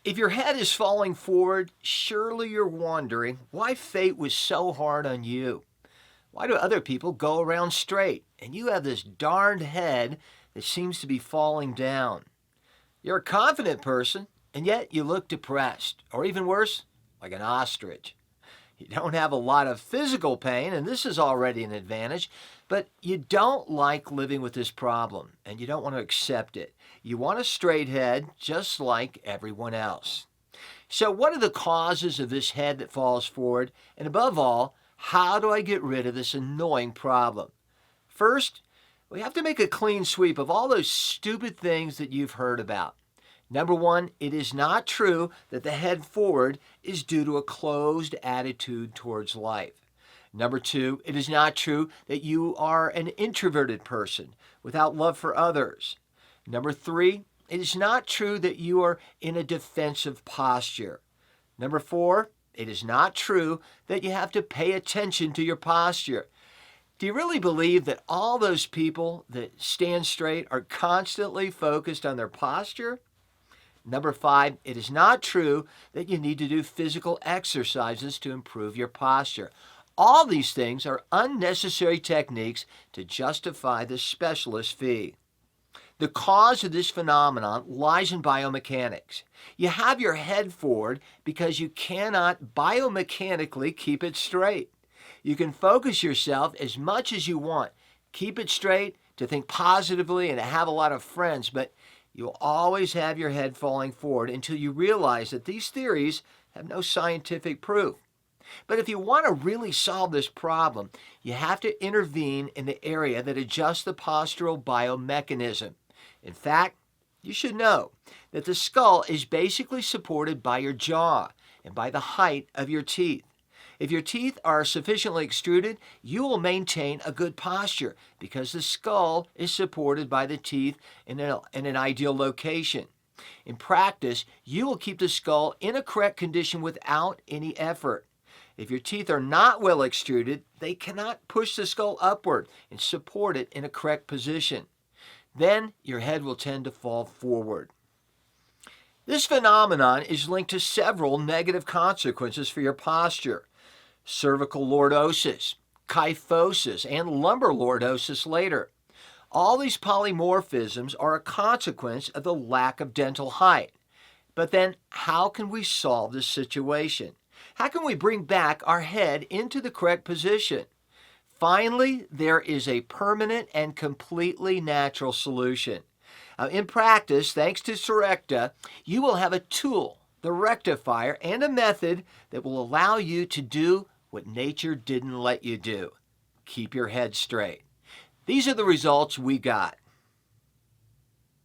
If your head is falling forward, surely you're wondering why fate was so hard on you. Why do other people go around straight and you have this darned head that seems to be falling down? You're a confident person, and yet you look depressed, or even worse, like an ostrich. You don't have a lot of physical pain, and this is already an advantage, but you don't like living with this problem, and you don't want to accept it. You want a straight head just like everyone else. So, what are the causes of this head that falls forward? And above all, how do I get rid of this annoying problem? First, we have to make a clean sweep of all those stupid things that you've heard about. Number one, it is not true that the head forward is due to a closed attitude towards life. Number two, it is not true that you are an introverted person without love for others. Number three, it is not true that you are in a defensive posture. Number four, it is not true that you have to pay attention to your posture. Do you really believe that all those people that stand straight are constantly focused on their posture? Number five, it is not true that you need to do physical exercises to improve your posture. All these things are unnecessary techniques to justify the specialist fee. The cause of this phenomenon lies in biomechanics. You have your head forward because you cannot biomechanically keep it straight. You can focus yourself as much as you want, keep it straight, to think positively and to have a lot of friends, but you'll always have your head falling forward until you realize that these theories have no scientific proof. But if you want to really solve this problem, you have to intervene in the area that adjusts the postural biomechanism. In fact, you should know that the skull is basically supported by your jaw and by the height of your teeth. If your teeth are sufficiently extruded, you will maintain a good posture because the skull is supported by the teeth in an ideal location. In practice, you will keep the skull in a correct condition without any effort. If your teeth are not well extruded, they cannot push the skull upward and support it in a correct position. Then your head will tend to fall forward. This phenomenon is linked to several negative consequences for your posture. Cervical lordosis, kyphosis, and lumbar lordosis later. All these polymorphisms are a consequence of the lack of dental height. But then, how can we solve this situation? How can we bring back our head into the correct position? Finally, there is a permanent and completely natural solution. In practice, thanks to Serecta, you will have a tool, the rectifier, and a method that will allow you to do what nature didn't let you do. Keep your head straight. These are the results we got.